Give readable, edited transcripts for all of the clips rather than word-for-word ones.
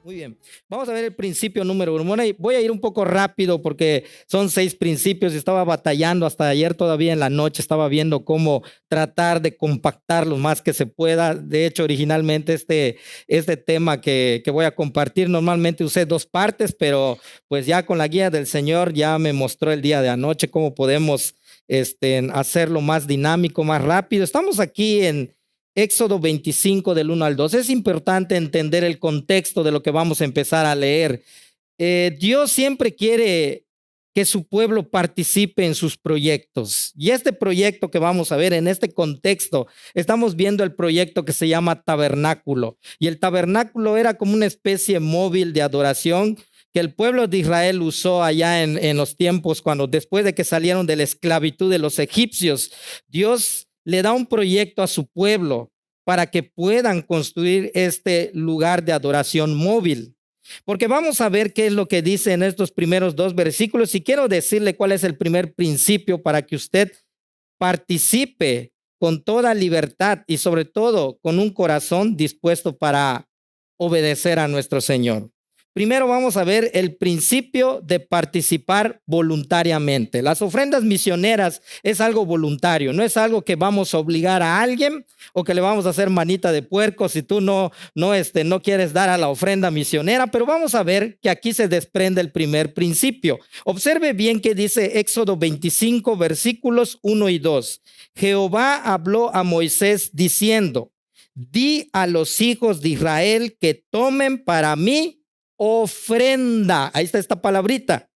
Muy bien, vamos a ver el principio número 1. Bueno, voy a ir un poco rápido porque son 6 principios y estaba batallando hasta ayer todavía en la noche, estaba viendo cómo tratar de compactar lo más que se pueda. De hecho, originalmente este tema que voy a compartir, normalmente usé 2 partes, pero pues ya con la guía del Señor ya me mostró el día de anoche cómo podemos hacerlo más dinámico, más rápido. Estamos aquí en Éxodo 25 del 1 al 2. Es importante entender el contexto de lo que vamos a empezar a leer. Dios siempre quiere que su pueblo participe en sus proyectos. Y este proyecto que vamos a ver en este contexto, estamos viendo el proyecto que se llama tabernáculo. Y el tabernáculo era como una especie móvil de adoración que el pueblo de Israel usó allá en los tiempos cuando después de que salieron de la esclavitud de los egipcios. Dios le da un proyecto a su pueblo para que puedan construir este lugar de adoración móvil. Porque vamos a ver qué es lo que dice en estos primeros 2 versículos y quiero decirle cuál es el primer principio para que usted participe con toda libertad y sobre todo con un corazón dispuesto para obedecer a nuestro Señor. Primero vamos a ver el principio de participar voluntariamente. Las ofrendas misioneras es algo voluntario, no es algo que vamos a obligar a alguien o que le vamos a hacer manita de puerco si tú no quieres dar a la ofrenda misionera, pero vamos a ver que aquí se desprende el primer principio. Observe bien que dice Éxodo 25 versículos 1 y 2. Jehová habló a Moisés diciendo: di a los hijos de Israel que tomen para mí ofrenda. Ahí está esta palabrita.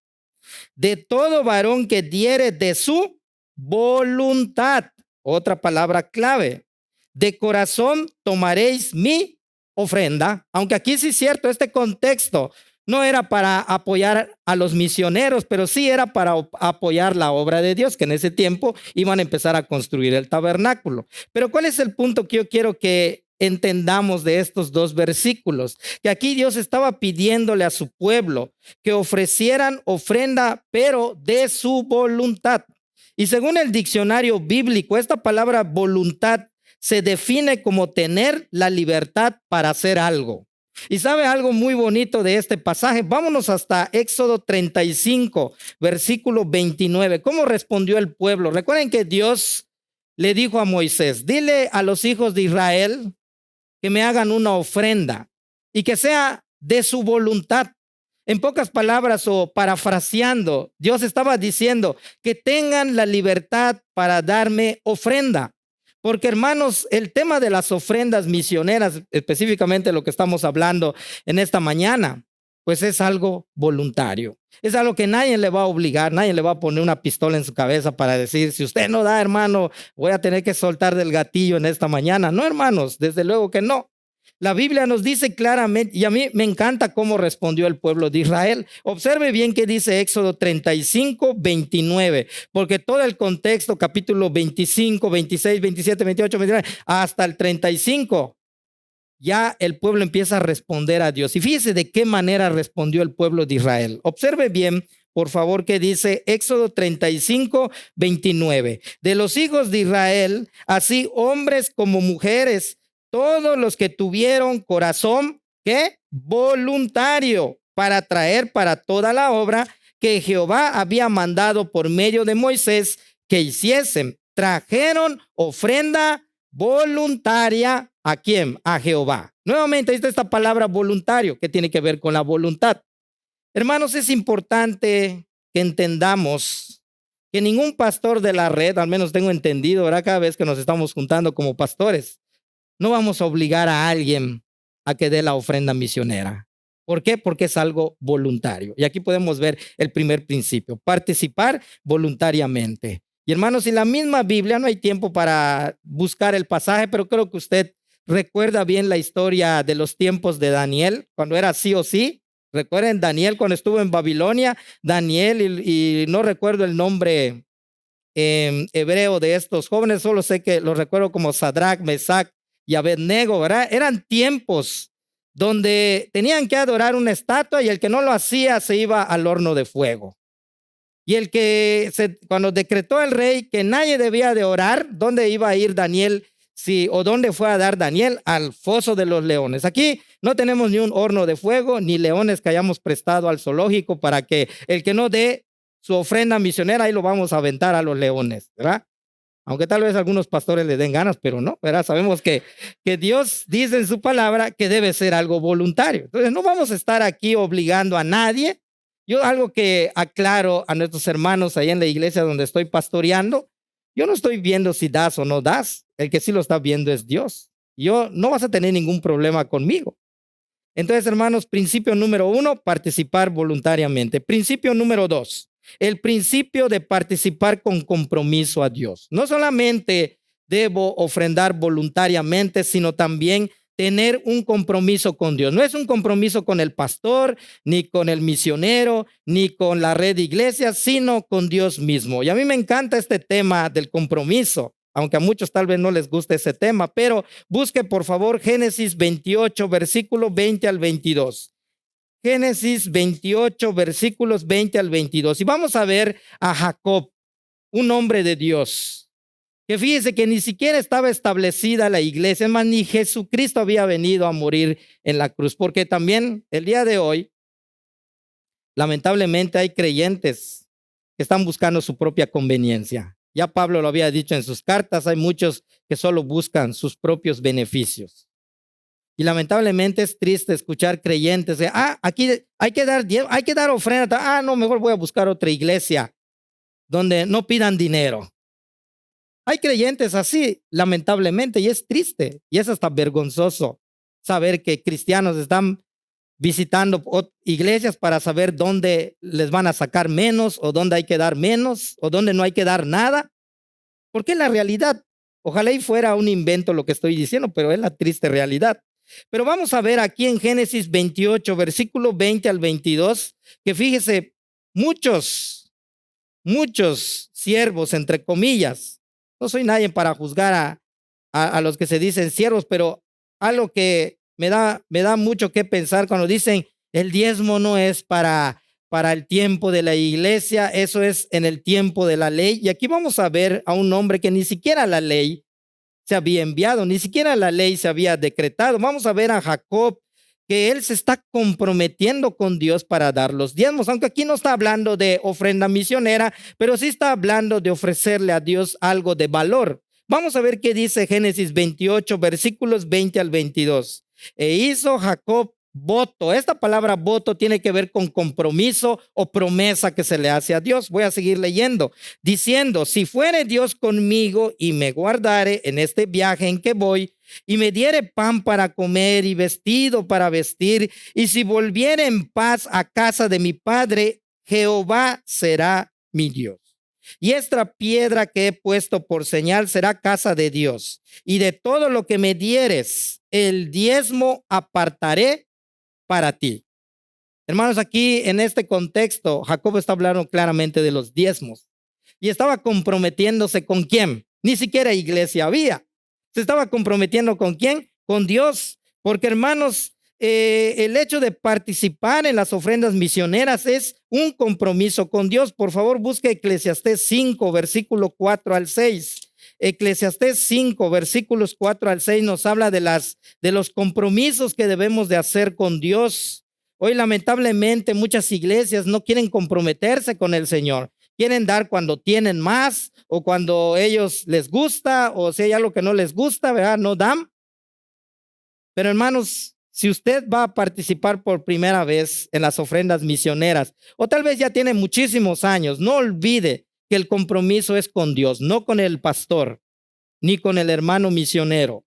De todo varón que diere de su voluntad. Otra palabra clave. De corazón tomaréis mi ofrenda. Aunque aquí sí es cierto, este contexto no era para apoyar a los misioneros, pero sí era para apoyar la obra de Dios, que en ese tiempo iban a empezar a construir el tabernáculo. Pero ¿cuál es el punto que yo quiero que entendamos de estos 2 versículos? Que aquí Dios estaba pidiéndole a su pueblo que ofrecieran ofrenda, pero de su voluntad. Y según el diccionario bíblico, esta palabra voluntad se define como tener la libertad para hacer algo. Y sabe algo muy bonito de este pasaje. Vámonos hasta Éxodo 35, versículo 29. ¿Cómo respondió el pueblo? Recuerden que Dios le dijo a Moisés: dile a los hijos de Israel que me hagan una ofrenda y que sea de su voluntad. En pocas palabras o parafraseando, Dios estaba diciendo que tengan la libertad para darme ofrenda. Porque, hermanos, el tema de las ofrendas misioneras, específicamente lo que estamos hablando en esta mañana, pues es algo voluntario. Es algo que nadie le va a obligar, nadie le va a poner una pistola en su cabeza para decir: si usted no da, hermano, voy a tener que soltar del gatillo en esta mañana. No, hermanos, desde luego que no. La Biblia nos dice claramente, y a mí me encanta cómo respondió el pueblo de Israel. Observe bien que dice Éxodo 35, 29, porque todo el contexto, capítulo 25, 26, 27, 28, 29, hasta el 35, ya el pueblo empieza a responder a Dios. Y fíjese de qué manera respondió el pueblo de Israel. Observe bien, por favor, que dice Éxodo 35, 29. De los hijos de Israel, así hombres como mujeres, todos los que tuvieron corazón, ¿qué? Voluntario, para traer para toda la obra que Jehová había mandado por medio de Moisés que hiciesen, trajeron ofrenda voluntaria. ¿A quién? A Jehová. Nuevamente, ahí está esta palabra voluntario, que tiene que ver con la voluntad. Hermanos, es importante que entendamos que ningún pastor de la red, al menos tengo entendido, ¿verdad? Cada vez que nos estamos juntando como pastores, no vamos a obligar a alguien a que dé la ofrenda misionera. ¿Por qué? Porque es algo voluntario. Y aquí podemos ver el primer principio: participar voluntariamente. Y hermanos, en la misma Biblia, no hay tiempo para buscar el pasaje, pero creo que usted recuerda bien la historia de los tiempos de Daniel, cuando era sí o sí. Recuerden Daniel cuando estuvo en Babilonia, Daniel y no recuerdo el nombre hebreo de estos jóvenes, solo sé que los recuerdo como Sadrach, Mesach y Abednego, ¿verdad? Eran tiempos donde tenían que adorar una estatua y el que no lo hacía se iba al horno de fuego. Y cuando decretó el rey que nadie debía de orar, ¿dónde iba a ir Daniel Sí, ¿o dónde fue a dar Daniel? Al foso de los leones. Aquí no tenemos ni un horno de fuego, ni leones que hayamos prestado al zoológico para que el que no dé su ofrenda misionera, ahí lo vamos a aventar a los leones, ¿verdad? Aunque tal vez algunos pastores le den ganas, pero no, ¿verdad? Sabemos que Dios dice en su palabra que debe ser algo voluntario. Entonces no vamos a estar aquí obligando a nadie. Yo algo que aclaro a nuestros hermanos ahí en la iglesia donde estoy pastoreando, yo no estoy viendo si das o no das. El que sí lo está viendo es Dios. Yo no vas a tener ningún problema conmigo. Entonces, hermanos, principio número 1, participar voluntariamente. Principio número 2, el principio de participar con compromiso a Dios. No solamente debo ofrendar voluntariamente, sino también tener un compromiso con Dios. No es un compromiso con el pastor, ni con el misionero, ni con la red de iglesias, sino con Dios mismo. Y a mí me encanta este tema del compromiso, aunque a muchos tal vez no les guste ese tema, pero busque por favor Génesis 28, versículo 20 al 22. Génesis 28, versículos 20 al 22. Y vamos a ver a Jacob, un hombre de Dios, que fíjese que ni siquiera estaba establecida la iglesia, es más, ni Jesucristo había venido a morir en la cruz, porque también el día de hoy, lamentablemente hay creyentes que están buscando su propia conveniencia. Ya Pablo lo había dicho en sus cartas, hay muchos que solo buscan sus propios beneficios. Y lamentablemente es triste escuchar creyentes de, aquí hay que dar ofrenda. No, mejor voy a buscar otra iglesia donde no pidan dinero. Hay creyentes así, lamentablemente, y es triste, y es hasta vergonzoso saber que cristianos están visitando iglesias para saber dónde les van a sacar menos, o dónde hay que dar menos, o dónde no hay que dar nada. Porque es la realidad. Ojalá y fuera un invento lo que estoy diciendo, pero es la triste realidad. Pero vamos a ver aquí en Génesis 28, versículo 20 al 22, que fíjese, muchos siervos, entre comillas, no soy nadie para juzgar a los que se dicen siervos, pero algo que me da mucho que pensar cuando dicen el diezmo no es para el tiempo de la iglesia, eso es en el tiempo de la ley. Y aquí vamos a ver a un hombre que ni siquiera la ley se había enviado, ni siquiera la ley se había decretado. Vamos a ver a Jacob, que él se está comprometiendo con Dios para dar los diezmos, aunque aquí no está hablando de ofrenda misionera, pero sí está hablando de ofrecerle a Dios algo de valor. Vamos a ver qué dice Génesis 28, versículos 20 al 22. E hizo Jacob voto. Esta palabra voto tiene que ver con compromiso o promesa que se le hace a Dios. Voy a seguir leyendo, diciendo, si fuere Dios conmigo y me guardare en este viaje en que voy, y me diere pan para comer y vestido para vestir, y si volviere en paz a casa de mi padre, Jehová será mi Dios. Y esta piedra que he puesto por señal será casa de Dios. Y de todo lo que me dieres, el diezmo apartaré para ti. Hermanos, aquí en este contexto, Jacob está hablando claramente de los diezmos. Y estaba comprometiéndose con quién. Ni siquiera iglesia había. Se estaba comprometiendo con quién, con Dios, porque hermanos, el hecho de participar en las ofrendas misioneras es un compromiso con Dios. Por favor, busque Eclesiastés 5, versículo 4 al 6. Eclesiastés 5, versículos 4 al 6 nos habla de los compromisos que debemos de hacer con Dios. Hoy lamentablemente muchas iglesias no quieren comprometerse con el Señor. Quieren dar cuando tienen más o cuando ellos les gusta, o si hay algo que no les gusta, ¿verdad? No dan. Pero hermanos, si usted va a participar por primera vez en las ofrendas misioneras, o tal vez ya tiene muchísimos años, no olvide que el compromiso es con Dios, no con el pastor, ni con el hermano misionero.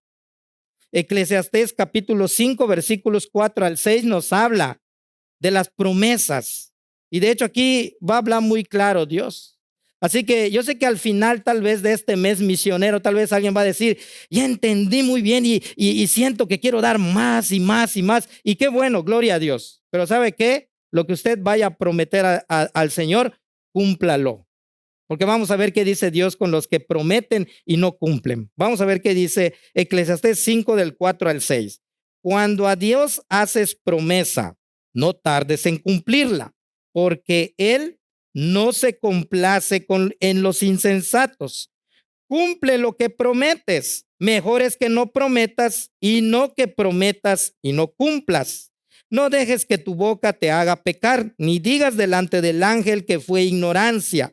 Eclesiastés capítulo 5, versículos 4 al 6 nos habla de las promesas. Y de hecho aquí va a hablar muy claro Dios. Así que yo sé que al final tal vez de este mes misionero, tal vez alguien va a decir, ya entendí muy bien y siento que quiero dar más y más y más. Y qué bueno, gloria a Dios. Pero ¿sabe qué? Lo que usted vaya a prometer al Señor, cúmplalo. Porque vamos a ver qué dice Dios con los que prometen y no cumplen. Vamos a ver qué dice Eclesiastés 5 del 4 al 6. Cuando a Dios haces promesa, no tardes en cumplirla, porque Él no se complace en los insensatos. cumple lo que prometes. Mejor es que no prometas y no que prometas y no cumplas. No dejes que tu boca te haga pecar, ni digas delante del ángel que fue ignorancia.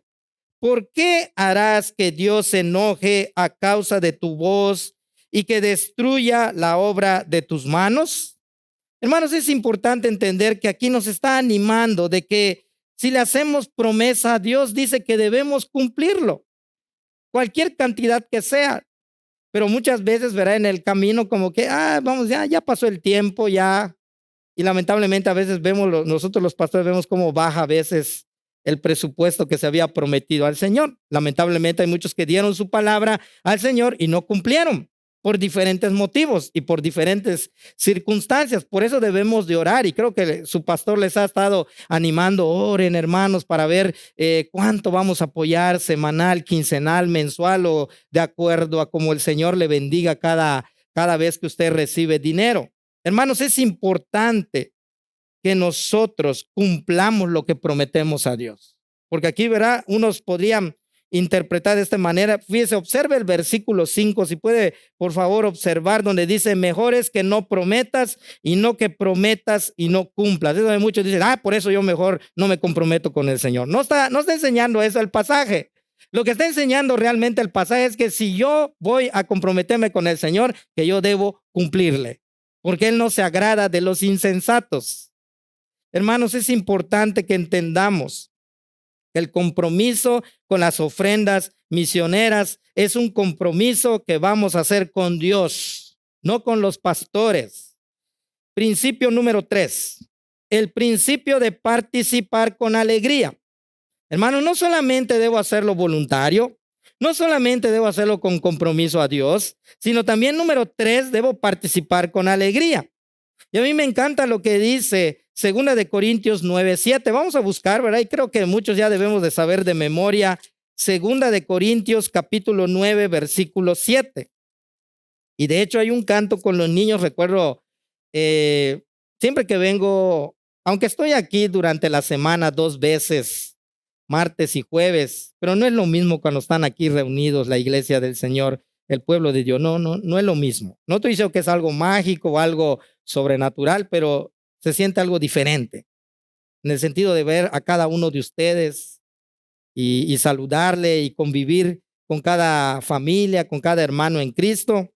¿Por qué harás que Dios se enoje a causa de tu voz y que destruya la obra de tus manos? Hermanos, es importante entender que aquí nos está animando de que si le hacemos promesa a Dios, dice que debemos cumplirlo, cualquier cantidad que sea. Pero muchas veces verá en el camino como que, vamos, ya pasó el tiempo, ya. Y lamentablemente a veces nosotros los pastores vemos cómo baja a veces el presupuesto que se había prometido al Señor. Lamentablemente hay muchos que dieron su palabra al Señor y no cumplieron por diferentes motivos y por diferentes circunstancias. Por eso debemos de orar, y creo que su pastor les ha estado animando: oren, hermanos, para ver cuánto vamos a apoyar semanal, quincenal, mensual, o de acuerdo a cómo el Señor le bendiga cada vez que usted recibe dinero. Hermanos, es importante que nosotros cumplamos lo que prometemos a Dios. Porque aquí, verá, unos podrían interpretar de esta manera. Fíjese, observe el versículo 5, si puede, por favor, observar donde dice: mejor es que no prometas y no que prometas y no cumplas. Es donde muchos dicen: por eso yo mejor no me comprometo con el Señor. No está enseñando eso el pasaje. Lo que está enseñando realmente el pasaje es que si yo voy a comprometerme con el Señor, que yo debo cumplirle, porque Él no se agrada de los insensatos. Hermanos, es importante que entendamos que el compromiso con las ofrendas misioneras es un compromiso que vamos a hacer con Dios, no con los pastores. Principio número 3, el principio de participar con alegría. Hermanos, no solamente debo hacerlo voluntario, no solamente debo hacerlo con compromiso a Dios, sino también, número 3, debo participar con alegría. Y a mí me encanta lo que dice 2 Corintios 9:7. Vamos a buscar, ¿verdad? Y creo que muchos ya debemos de saber de memoria 2 Corintios capítulo 9, versículo 7. Y de hecho hay un canto con los niños, recuerdo, siempre que vengo, aunque estoy aquí durante la semana 2 veces, martes y jueves, pero no es lo mismo cuando están aquí reunidos la iglesia del Señor, el pueblo de Dios. No es lo mismo. No estoy diciendo que es algo mágico o algo sobrenatural, pero se siente algo diferente, en el sentido de ver a cada uno de ustedes y saludarle y convivir con cada familia, con cada hermano en Cristo.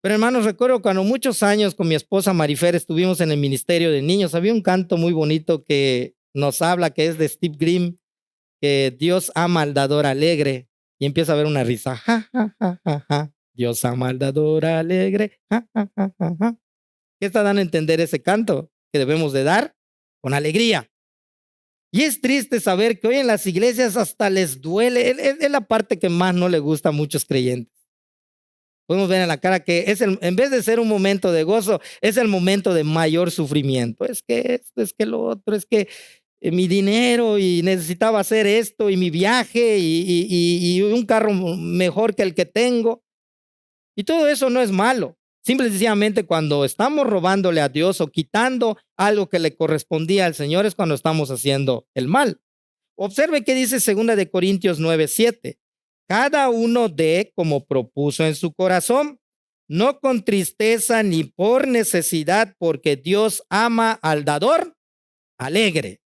Pero, hermanos, recuerdo cuando muchos años con mi esposa Marifer estuvimos en el ministerio de niños, había un canto muy bonito que nos habla, que es de Steve Grimm, que Dios ama al dador alegre, y empieza a haber una risa. Ja, ja, ja, ja, ja. Dios ama al dador alegre. Ja, ja, ja, ja, ja. ¿Qué está dando a entender ese canto? Que debemos de dar con alegría. Y es triste saber que hoy en las iglesias hasta les duele. Es la parte que más no le gusta a muchos creyentes. Podemos ver en la cara que en vez de ser un momento de gozo, es el momento de mayor sufrimiento. Es que esto, es que lo otro, es que mi dinero, y necesitaba hacer esto, y mi viaje, y un carro mejor que el que tengo. Y todo eso no es malo. Simple y sencillamente, cuando estamos robándole a Dios o quitando algo que le correspondía al Señor, es cuando estamos haciendo el mal. Observe qué dice 2 Corintios 9:7. Cada uno dé como propuso en su corazón, no con tristeza ni por necesidad, porque Dios ama al dador alegre.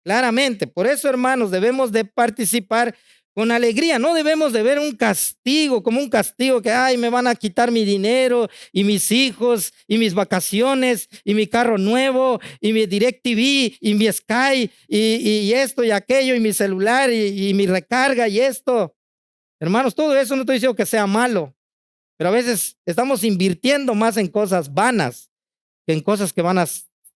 Claramente, por eso, hermanos, debemos de participar con alegría. No debemos de ver un castigo, como un castigo que, me van a quitar mi dinero y mis hijos y mis vacaciones y mi carro nuevo y mi DirecTV y mi Sky y esto y aquello y mi celular y mi recarga y esto. Hermanos, todo eso no estoy diciendo que sea malo, pero a veces estamos invirtiendo más en cosas vanas que en cosas que van a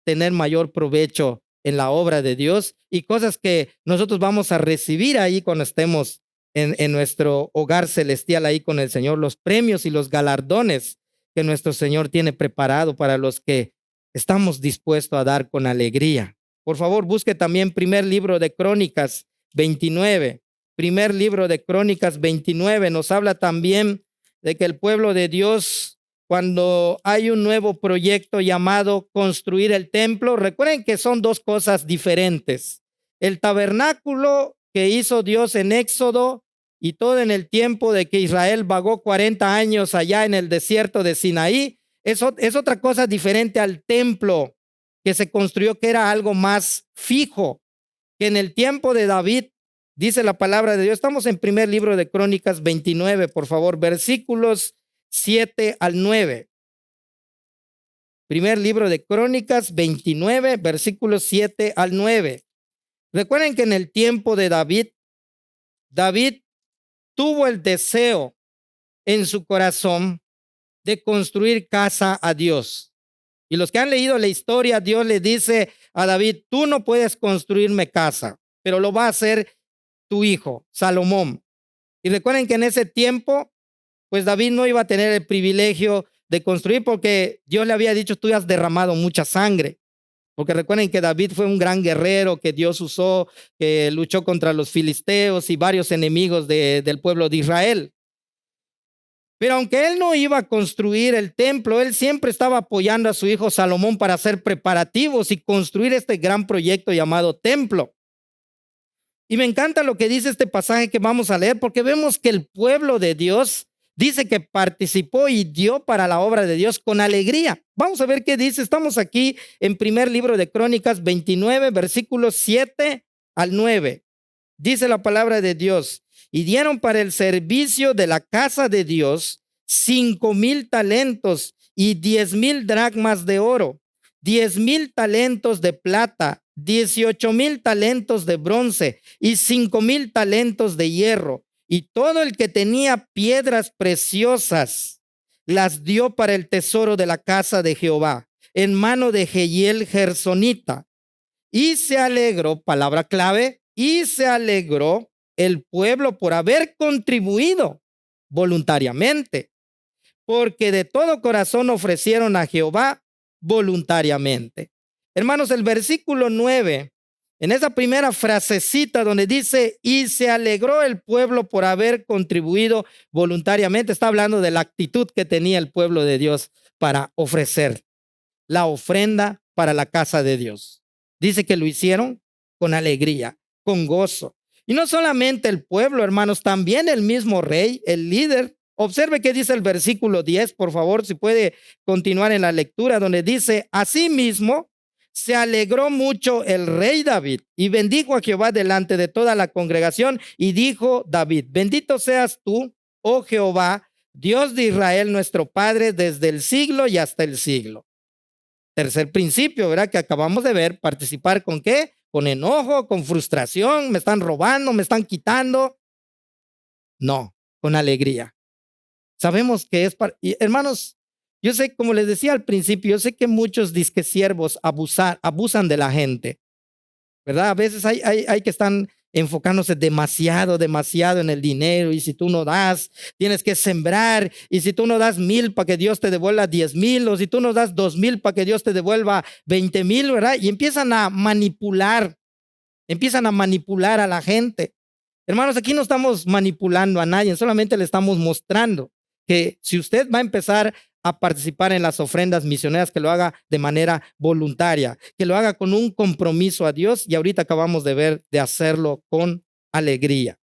tener mayor provecho en la obra de Dios, y cosas que nosotros vamos a recibir ahí cuando estemos en nuestro hogar celestial ahí con el Señor, los premios y los galardones que nuestro Señor tiene preparado para los que estamos dispuestos a dar con alegría. Por favor, busque también primer libro de Crónicas 29. Primer libro de Crónicas 29 nos habla también de que el pueblo de Dios, cuando hay un nuevo proyecto llamado construir el templo, recuerden que son dos cosas diferentes. El tabernáculo que hizo Dios en Éxodo y todo en el tiempo de que Israel vagó 40 años allá en el desierto de Sinaí. Eso es otra cosa diferente al templo que se construyó, que era algo más fijo, que en el tiempo de David, dice la palabra de Dios. Estamos en primer libro de Crónicas 29, por favor, versículos 7 al 9. Primer libro de Crónicas 29, versículos 7 al 9. Recuerden que en el tiempo de David tuvo el deseo en su corazón de construir casa a Dios. Y los que han leído la historia, Dios le dice a David: tú no puedes construirme casa, pero lo va a hacer tu hijo, Salomón. Y recuerden que en ese tiempo, pues David no iba a tener el privilegio de construir, porque Dios le había dicho: tú has derramado mucha sangre. Porque recuerden que David fue un gran guerrero que Dios usó, que luchó contra los filisteos y varios enemigos del pueblo de Israel. Pero aunque él no iba a construir el templo, él siempre estaba apoyando a su hijo Salomón para hacer preparativos y construir este gran proyecto llamado templo. Y me encanta lo que dice este pasaje que vamos a leer, porque vemos que el pueblo de Dios dice que participó y dio para la obra de Dios con alegría. Vamos a ver qué dice. Estamos aquí en primer libro de Crónicas 29, versículos 7 al 9. Dice la palabra de Dios: y dieron para el servicio de la casa de Dios 5,000 talentos y 10,000 dracmas de oro, 10,000 talentos de plata, 18,000 talentos de bronce y 5,000 talentos de hierro. Y todo el que tenía piedras preciosas las dio para el tesoro de la casa de Jehová, en mano de Jehiel Gersonita. Y se alegró, palabra clave, y se alegró el pueblo por haber contribuido voluntariamente, porque de todo corazón ofrecieron a Jehová voluntariamente. Hermanos, el versículo 9, en esa primera frasecita donde dice: y se alegró el pueblo por haber contribuido voluntariamente, está hablando de la actitud que tenía el pueblo de Dios para ofrecer la ofrenda para la casa de Dios. Dice que lo hicieron con alegría, con gozo. Y no solamente el pueblo, hermanos, también el mismo rey, el líder. Observe qué dice el versículo 10, por favor, si puede continuar en la lectura, donde dice: asimismo, se alegró mucho el rey David y bendijo a Jehová delante de toda la congregación. Y dijo David: bendito seas tú, oh Jehová, Dios de Israel, nuestro Padre, desde el siglo y hasta el siglo. Tercer principio, ¿verdad? Que acabamos de ver. Participar ¿con qué? Con enojo, con frustración. Me están robando, me están quitando. No, con alegría. Sabemos que es para... Y, hermanos, yo sé, como les decía al principio, yo sé que muchos disquesiervos abusan de la gente, ¿verdad? A veces hay que están enfocándose demasiado en el dinero. Y si tú no das, tienes que sembrar. Y si tú no das 1,000 para que Dios te devuelva 10,000, o si tú no das 2,000 para que Dios te devuelva 20,000, ¿verdad? Y empiezan a manipular a la gente. Hermanos, aquí no estamos manipulando a nadie, solamente le estamos mostrando que si usted va a empezar a participar en las ofrendas misioneras, que lo haga de manera voluntaria, que lo haga con un compromiso a Dios, y ahorita acabamos de ver de hacerlo con alegría.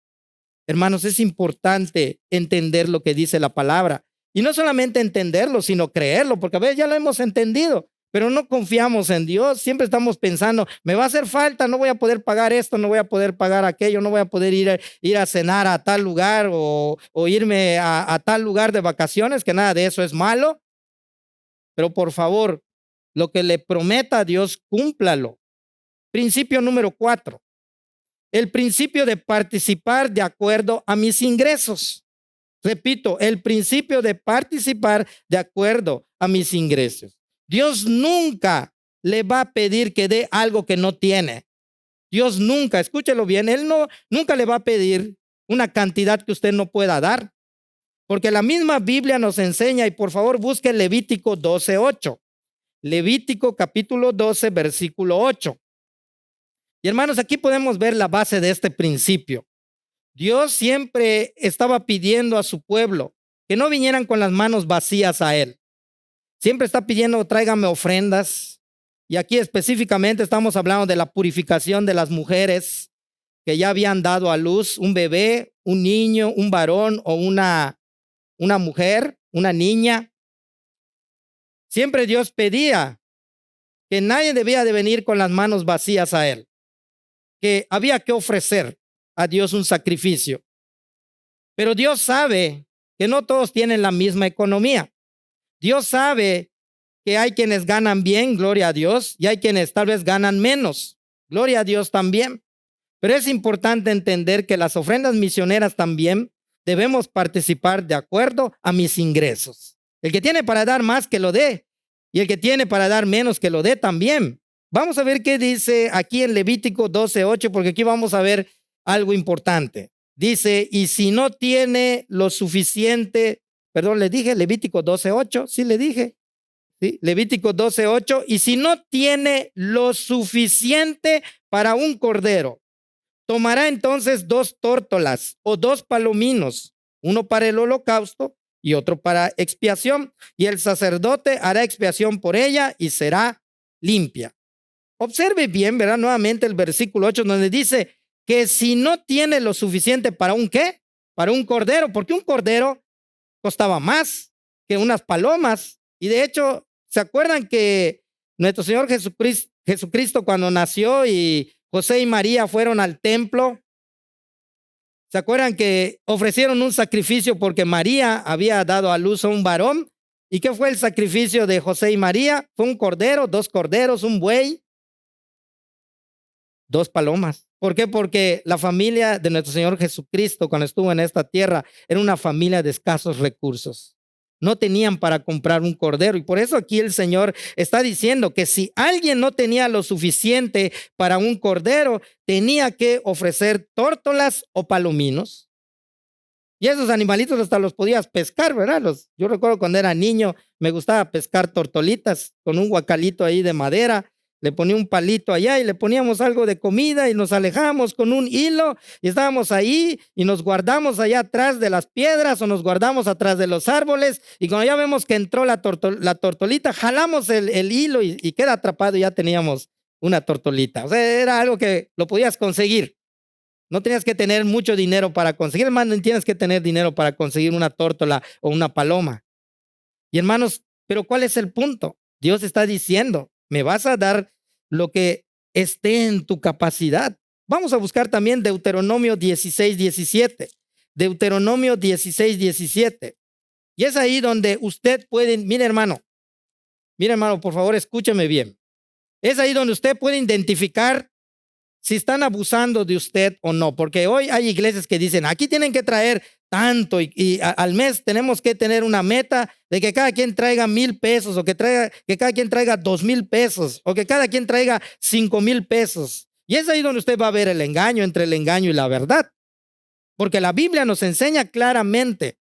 Hermanos, es importante entender lo que dice la palabra, y no solamente entenderlo, sino creerlo, porque a veces ya lo hemos entendido, pero no confiamos en Dios. Siempre estamos pensando: me va a hacer falta, no voy a poder pagar esto, no voy a poder pagar aquello, no voy a poder ir a cenar a tal lugar o irme a tal lugar de vacaciones, que nada de eso es malo. Pero por favor, lo que le prometa a Dios, cúmplalo. Principio número 4, el principio de participar de acuerdo a mis ingresos. Repito, el principio de participar de acuerdo a mis ingresos. Dios nunca le va a pedir que dé algo que no tiene. Dios nunca, escúchelo bien, Él nunca le va a pedir una cantidad que usted no pueda dar. Porque la misma Biblia nos enseña, y por favor busque Levítico 12:8. Levítico capítulo 12, versículo 8. Y hermanos, aquí podemos ver la base de este principio. Dios siempre estaba pidiendo a su pueblo que no vinieran con las manos vacías a Él. Siempre está pidiendo: tráigame ofrendas. Y aquí específicamente estamos hablando de la purificación de las mujeres, que ya habían dado a luz un bebé, un niño, un varón o una mujer, una niña. Siempre Dios pedía que nadie debía de venir con las manos vacías a Él, que había que ofrecer a Dios un sacrificio. Pero Dios sabe que no todos tienen la misma economía. Dios sabe que hay quienes ganan bien, gloria a Dios, y hay quienes tal vez ganan menos, gloria a Dios también. Pero es importante entender que las ofrendas misioneras también debemos participar de acuerdo a mis ingresos. El que tiene para dar más, que lo dé, y el que tiene para dar menos, que lo dé también. Vamos a ver qué dice aquí en Levítico 12:8, porque aquí vamos a ver algo importante. Dice, y si no tiene lo suficiente, perdón, le dije Levítico 12:8, sí le dije. ¿Sí? Levítico 12:8, y si no tiene lo suficiente para un cordero, tomará entonces 2 tórtolas o 2 palominos, uno para el holocausto y otro para expiación, y el sacerdote hará expiación por ella y será limpia. Observe bien, ¿verdad? Nuevamente el versículo 8, donde dice que si no tiene lo suficiente para un ¿qué? Para un cordero, porque un cordero costaba más que unas palomas. Y de hecho, ¿se acuerdan que nuestro Señor Jesucristo cuando nació y José y María fueron al templo? ¿Se acuerdan que ofrecieron un sacrificio porque María había dado a luz a un varón? ¿Y qué fue el sacrificio de José y María? Fue un cordero, 2 corderos, un buey, 2 palomas. ¿Por qué? Porque la familia de nuestro Señor Jesucristo, cuando estuvo en esta tierra, era una familia de escasos recursos. No tenían para comprar un cordero. Y por eso aquí el Señor está diciendo que si alguien no tenía lo suficiente para un cordero, tenía que ofrecer tórtolas o palominos. Y esos animalitos hasta los podías pescar, ¿verdad? Yo recuerdo cuando era niño, me gustaba pescar tortolitas con un guacalito ahí de madera. Le ponía un palito allá y le poníamos algo de comida y nos alejábamos con un hilo y estábamos ahí y nos guardamos allá atrás de las piedras o nos guardamos atrás de los árboles, y cuando ya vemos que entró la tortolita, jalamos el hilo y queda atrapado y ya teníamos una tortolita. O sea, era algo que lo podías conseguir. No tenías que tener mucho dinero para conseguir, hermano, no tienes que tener dinero para conseguir una tórtola o una paloma. Y hermanos, pero ¿cuál es el punto? Dios está diciendo, me vas a dar lo que esté en tu capacidad. Vamos a buscar también Deuteronomio 16:17. Deuteronomio 16:17. Y es ahí donde usted puede, mire hermano, por favor, escúcheme bien. Es ahí donde usted puede identificar si están abusando de usted o no, porque hoy hay iglesias que dicen, aquí tienen que traer tanto y al mes tenemos que tener una meta de que cada quien traiga 1,000 pesos o que cada quien traiga 2,000 pesos o que cada quien traiga 5,000 pesos. Y es ahí donde usted va a ver el engaño entre el engaño y la verdad, porque la Biblia nos enseña claramente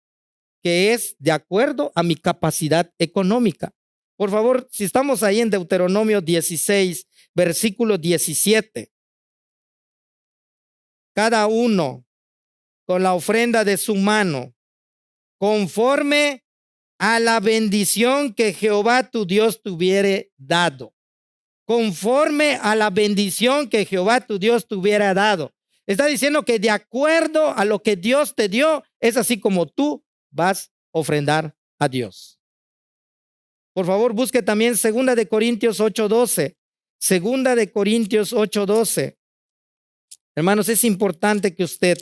que es de acuerdo a mi capacidad económica. Por favor, si estamos ahí en Deuteronomio 16, versículo 17. Cada uno con la ofrenda de su mano, conforme a la bendición que Jehová tu Dios te hubiere dado. Conforme a la bendición que Jehová tu Dios te hubiera dado. Está diciendo que de acuerdo a lo que Dios te dio, es así como tú vas a ofrendar a Dios. Por favor, busque también 2 de Corintios 8:12. 2 de Corintios 8:12. Hermanos, es importante que usted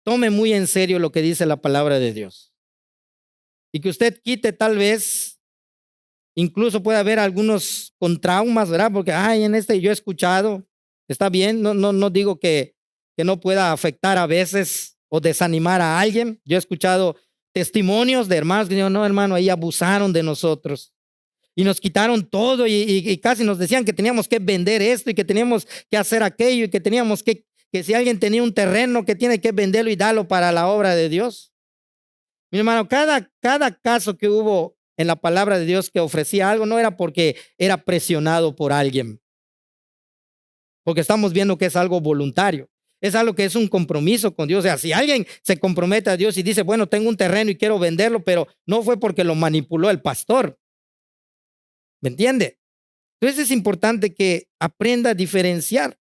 tome muy en serio lo que dice la palabra de Dios. Y que usted quite tal vez, incluso puede haber algunos con traumas, ¿verdad? Porque, en este yo he escuchado, está bien, no digo que no pueda afectar a veces o desanimar a alguien. Yo he escuchado testimonios de hermanos que dijeron, no, hermano, ahí abusaron de nosotros. Y nos quitaron todo y casi nos decían que teníamos que vender esto y que teníamos que hacer aquello y que teníamos que si alguien tenía un terreno, que tiene que venderlo y darlo para la obra de Dios. Mi hermano, cada caso que hubo en la palabra de Dios que ofrecía algo, no era porque era presionado por alguien. Porque estamos viendo que es algo voluntario. Es algo que es un compromiso con Dios. O sea, si alguien se compromete a Dios y dice, bueno, tengo un terreno y quiero venderlo, pero no fue porque lo manipuló el pastor. ¿Me entiende? Entonces es importante que aprenda a diferenciar.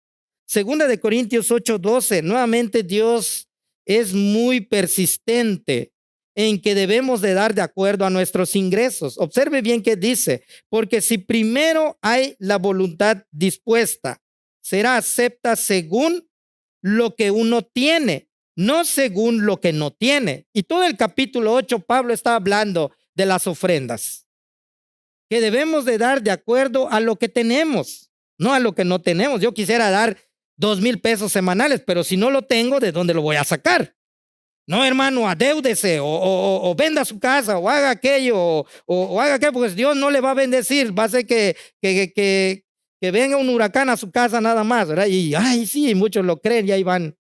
Segunda de Corintios 8:12, nuevamente Dios es muy persistente en que debemos de dar de acuerdo a nuestros ingresos. Observe bien qué dice, porque si primero hay la voluntad dispuesta, será acepta según lo que uno tiene, no según lo que no tiene. Y todo el capítulo 8, Pablo está hablando de las ofrendas, que debemos de dar de acuerdo a lo que tenemos, no a lo que no tenemos. Yo quisiera dar 2,000 pesos semanales, pero si no lo tengo, ¿de dónde lo voy a sacar? No, hermano, adéudese o venda su casa o haga aquello o haga aquello, pues Dios no le va a bendecir. Va a ser que venga un huracán a su casa nada más, ¿verdad? Y, ay, sí, muchos lo creen y ahí van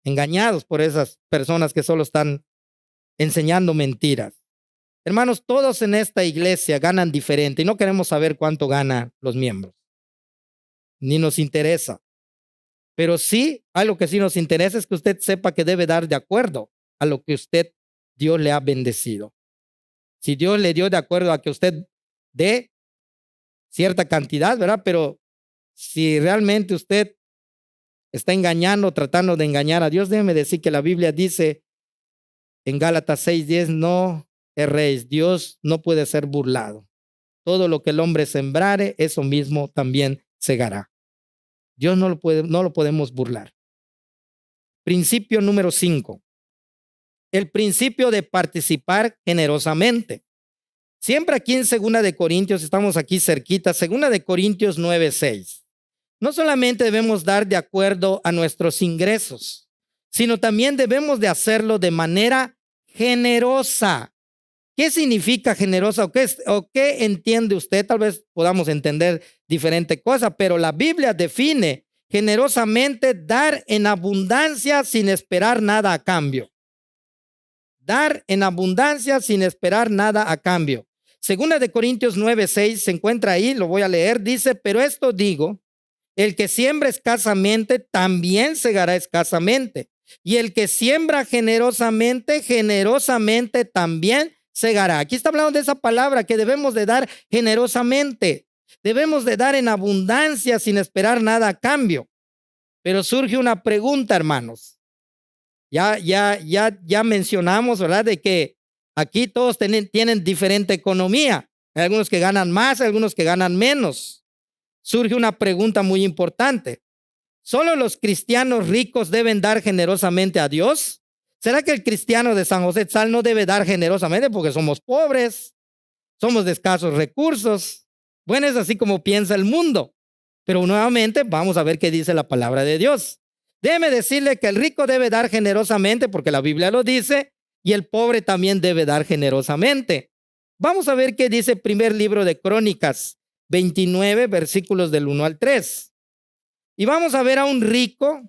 engañados por esas personas que solo están enseñando mentiras. Hermanos, todos en esta iglesia ganan diferente y no queremos saber cuánto ganan los miembros. Ni nos interesa. Pero sí, algo que sí nos interesa es que usted sepa que debe dar de acuerdo a lo que Dios le ha bendecido. Si Dios le dio de acuerdo a que usted dé cierta cantidad, ¿verdad? Pero si realmente usted está engañando, tratando de engañar a Dios, déjeme decir que la Biblia dice en Gálatas 6:10, no erréis, Dios no puede ser burlado. Todo lo que el hombre sembrare, eso mismo también segará. Dios no lo podemos burlar. Principio número 5. El principio de participar generosamente. Siempre aquí en 2 de Corintios, estamos aquí cerquita, 2 de Corintios 9:6. No solamente debemos dar de acuerdo a nuestros ingresos, sino también debemos de hacerlo de manera generosa. ¿Qué significa generosa o qué entiende usted? Tal vez podamos entender diferente cosa, pero la Biblia define generosamente dar en abundancia sin esperar nada a cambio. Dar en abundancia sin esperar nada a cambio. Segunda de Corintios 9:6 se encuentra ahí, lo voy a leer, dice, pero esto digo, el que siembra escasamente también segará escasamente, y el que siembra generosamente, generosamente también segará. Aquí está hablando de esa palabra que debemos de dar generosamente. Debemos de dar en abundancia sin esperar nada a cambio. Pero surge una pregunta, hermanos. Ya mencionamos, ¿verdad? De que aquí todos tienen diferente economía. Hay algunos que ganan más, hay algunos que ganan menos. Surge una pregunta muy importante. ¿Solo los cristianos ricos deben dar generosamente a Dios? ¿Será que el cristiano de San José Tzal no debe dar generosamente porque somos pobres, somos de escasos recursos? Bueno, es así como piensa el mundo. Pero nuevamente vamos a ver qué dice la palabra de Dios. Déjeme decirle que el rico debe dar generosamente porque la Biblia lo dice y el pobre también debe dar generosamente. Vamos a ver qué dice el primer libro de Crónicas 29, versículos del 1 al 3. Y vamos a ver a un rico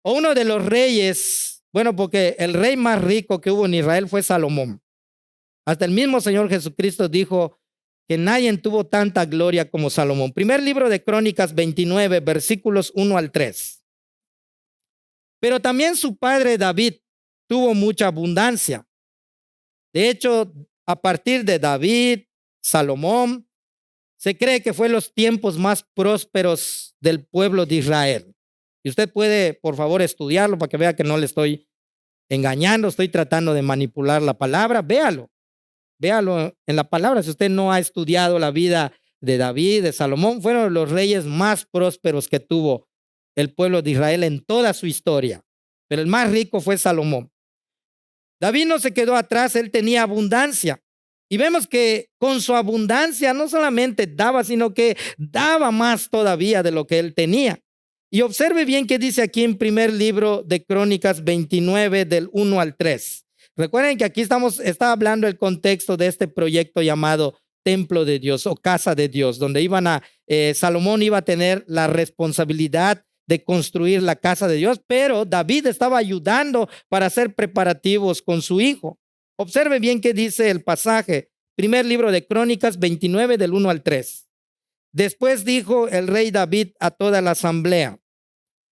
o uno de los reyes. Bueno, porque el rey más rico que hubo en Israel fue Salomón. Hasta el mismo Señor Jesucristo dijo que nadie tuvo tanta gloria como Salomón. Primer libro de Crónicas 29, versículos 1 al 3. Pero también su padre David tuvo mucha abundancia. De hecho, a partir de David, Salomón, se cree que fue los tiempos más prósperos del pueblo de Israel. Y usted puede, por favor, estudiarlo para que vea que no le estoy engañando, estoy tratando de manipular la palabra. Véalo en la palabra. Si usted no ha estudiado la vida de David, de Salomón, fueron los reyes más prósperos que tuvo el pueblo de Israel en toda su historia. Pero el más rico fue Salomón. David no se quedó atrás, él tenía abundancia. Y vemos que con su abundancia no solamente daba, sino que daba más todavía de lo que él tenía. Y observe bien qué dice aquí en primer libro de Crónicas 29 del 1 al 3. Recuerden que aquí está hablando el contexto de este proyecto llamado Templo de Dios o Casa de Dios, donde Salomón iba a tener la responsabilidad de construir la casa de Dios, pero David estaba ayudando para hacer preparativos con su hijo. Observe bien qué dice el pasaje, primer libro de Crónicas 29 del 1 al 3. Después dijo el rey David a toda la asamblea,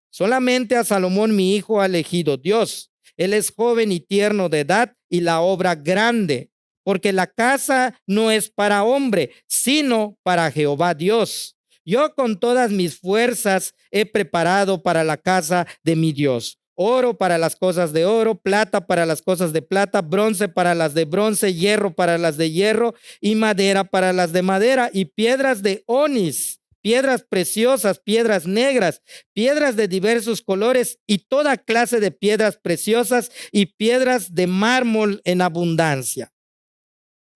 solamente a Salomón mi hijo ha elegido Dios. Él es joven y tierno de edad y la obra grande, porque la casa no es para hombre, sino para Jehová Dios. Yo con todas mis fuerzas he preparado para la casa de mi Dios. Oro para las cosas de oro, plata para las cosas de plata, bronce para las de bronce, hierro para las de hierro y madera para las de madera y piedras de onis, piedras preciosas, piedras negras, piedras de diversos colores y toda clase de piedras preciosas y piedras de mármol en abundancia.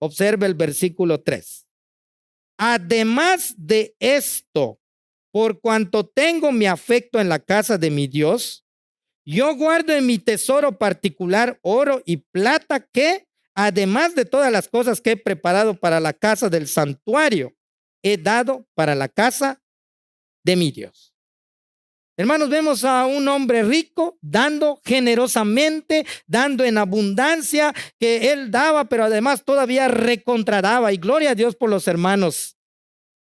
Observe el versículo 3. Además de esto, por cuanto tengo mi afecto en la casa de mi Dios, yo guardo en mi tesoro particular oro y plata que, además de todas las cosas que he preparado para la casa del santuario, he dado para la casa de mi Dios. Hermanos, vemos a un hombre rico dando generosamente, dando en abundancia, que él daba, pero además todavía recontradaba. Y gloria a Dios por los hermanos.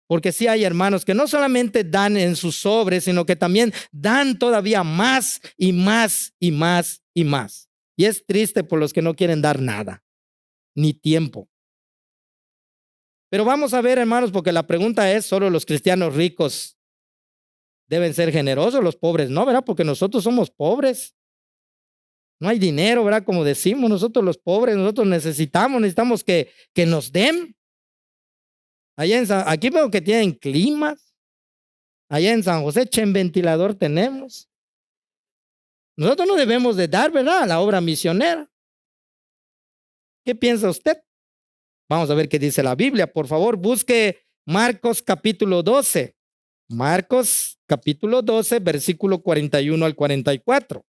Porque sí hay hermanos que no solamente dan en sus sobres, sino que también dan todavía más y más y más y más. Y es triste por los que no quieren dar nada, ni tiempo. Pero vamos a ver, hermanos, porque la pregunta es, ¿solo los cristianos ricos deben ser generosos, los pobres no, verdad? Porque nosotros somos pobres. No hay dinero, ¿verdad? Como decimos nosotros los pobres, nosotros necesitamos que nos den. Aquí veo que tienen climas. Allá en San José, en ventilador tenemos. Nosotros no debemos de dar, ¿verdad?, a la obra misionera. ¿Qué piensa usted? Vamos a ver qué dice la Biblia. Por favor, busque Marcos capítulo 12. Marcos capítulo 12, versículo 41 al 44.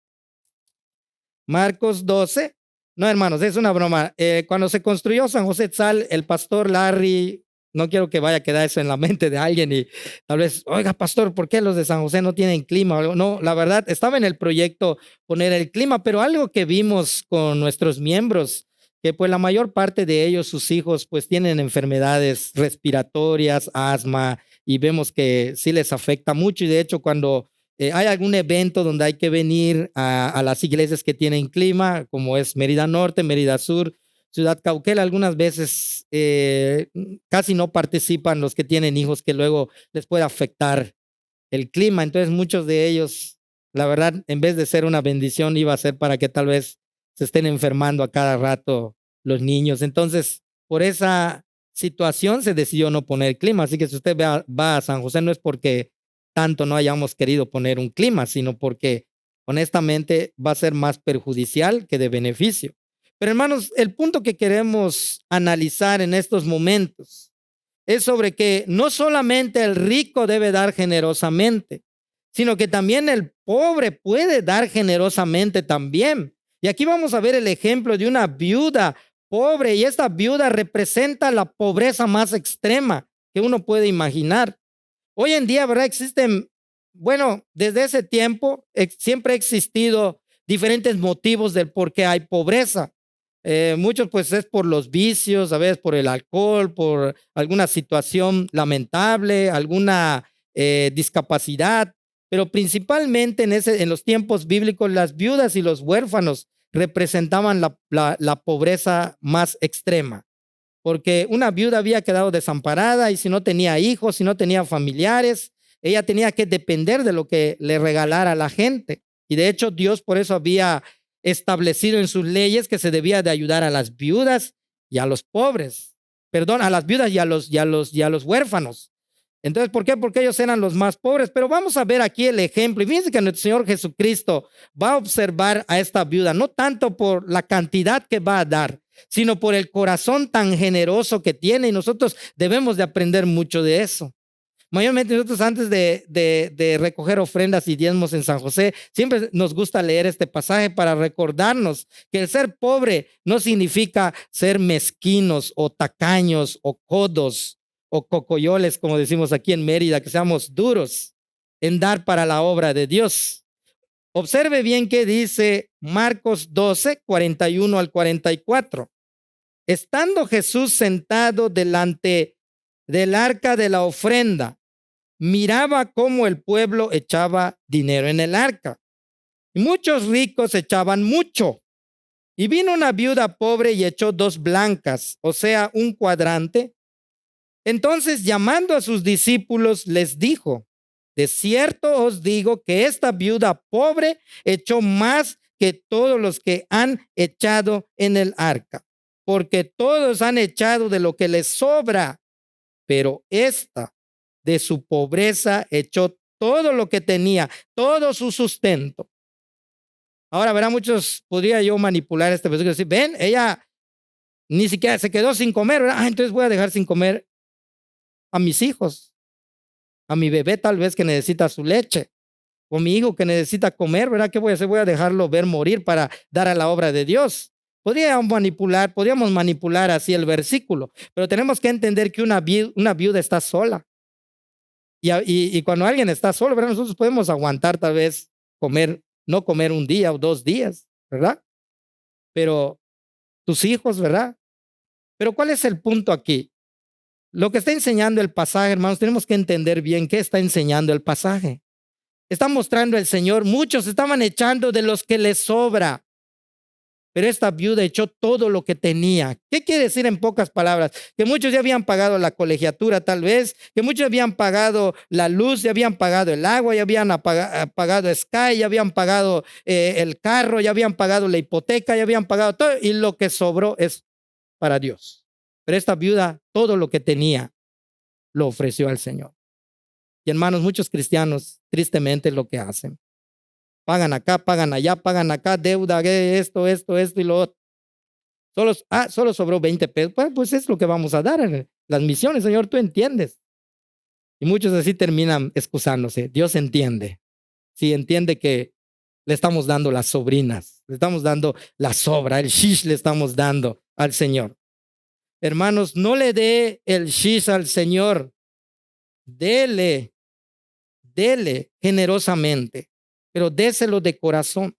Marcos 12. No, hermanos, es una broma. Cuando se construyó San José Etzal, el pastor Larry, no quiero que vaya a quedar eso en la mente de alguien y tal vez, oiga, pastor, ¿por qué los de San José no tienen clima? No, la verdad, estaba en el proyecto poner el clima, pero algo que vimos con nuestros miembros, que pues la mayor parte de ellos, sus hijos, pues tienen enfermedades respiratorias, asma, y vemos que sí les afecta mucho. Y de hecho, cuando hay algún evento donde hay que venir a las iglesias que tienen clima, como es Mérida Norte, Mérida Sur, Ciudad Cauquel, algunas veces casi no participan los que tienen hijos, que luego les puede afectar el clima. Entonces muchos de ellos, la verdad, en vez de ser una bendición, iba a ser para que tal vez se estén enfermando a cada rato los niños. Entonces, por esa situación se decidió no poner clima. Así que si usted va a San José, no es porque tanto no hayamos querido poner un clima, sino porque honestamente va a ser más perjudicial que de beneficio. Pero hermanos, el punto que queremos analizar en estos momentos es sobre que no solamente el rico debe dar generosamente, sino que también el pobre puede dar generosamente también. Y aquí vamos a ver el ejemplo de una viuda pobre, y esta viuda representa la pobreza más extrema que uno puede imaginar. Hoy en día, ¿verdad? Existen, bueno, desde ese tiempo siempre ha existido diferentes motivos del por qué hay pobreza. Muchos pues es por los vicios, a veces por el alcohol, por alguna situación lamentable, alguna discapacidad, pero principalmente en los tiempos bíblicos las viudas y los huérfanos representaban la pobreza más extrema, porque una viuda había quedado desamparada y si no tenía hijos, si no tenía familiares, ella tenía que depender de lo que le regalara la gente. Y de hecho Dios por eso había establecido en sus leyes que se debía de ayudar a las viudas y a los pobres, perdón, a las viudas y a los huérfanos. Entonces, ¿por qué? Porque ellos eran los más pobres. Pero vamos a ver aquí el ejemplo. Y fíjense que nuestro Señor Jesucristo va a observar a esta viuda, no tanto por la cantidad que va a dar, sino por el corazón tan generoso que tiene. Y nosotros debemos de aprender mucho de eso. Mayormente nosotros antes de recoger ofrendas y diezmos en San José, siempre nos gusta leer este pasaje para recordarnos que el ser pobre no significa ser mezquinos o tacaños o codos o cocoyoles, como decimos aquí en Mérida, que seamos duros en dar para la obra de Dios. Observe bien qué dice Marcos 12, 41 al 44. Estando Jesús sentado delante del arca de la ofrenda, miraba cómo el pueblo echaba dinero en el arca. Y muchos ricos echaban mucho. Y vino una viuda pobre y echó 2 blancas, o sea, un cuadrante. Entonces, llamando a sus discípulos, les dijo: de cierto os digo que esta viuda pobre echó más que todos los que han echado en el arca, porque todos han echado de lo que les sobra, pero esta de su pobreza echó todo lo que tenía, todo su sustento. Ahora, verá, muchos podría yo manipular este versículo y decir: ven, ella ni siquiera se quedó sin comer, ¿verdad? Entonces voy a dejar sin comer a mis hijos, a mi bebé tal vez que necesita su leche, o mi hijo que necesita comer, ¿verdad? ¿Qué voy a hacer? Voy a dejarlo ver morir para dar a la obra de Dios. Podríamos manipular así el versículo, pero tenemos que entender que una viuda está sola. Y cuando alguien está solo, ¿verdad? Nosotros podemos aguantar tal vez no comer un día o 2 días, ¿verdad? Pero tus hijos, ¿verdad? Pero ¿cuál es el punto aquí? Lo que está enseñando el pasaje, hermanos, tenemos que entender bien qué está enseñando el pasaje. Está mostrando el Señor, muchos estaban echando de los que les sobra, pero esta viuda echó todo lo que tenía. ¿Qué quiere decir en pocas palabras? Que muchos ya habían pagado la colegiatura tal vez, que muchos habían pagado la luz, ya habían pagado el agua, ya habían pagado Sky, ya habían pagado el carro, ya habían pagado la hipoteca, ya habían pagado todo, y lo que sobró es para Dios. Pero esta viuda, todo lo que tenía, lo ofreció al Señor. Y hermanos, muchos cristianos, tristemente, es lo que hacen. Pagan acá, pagan allá, pagan acá, deuda, esto y lo otro. Solo sobró 20 pesos. Pues es lo que vamos a dar en las misiones, Señor, tú entiendes. Y muchos así terminan excusándose. Dios entiende. Sí, entiende que le estamos dando las sobrinas, le estamos dando la sobra, el shish le estamos dando al Señor. Hermanos, no le dé el shish al Señor. Dele generosamente, pero déselo de corazón.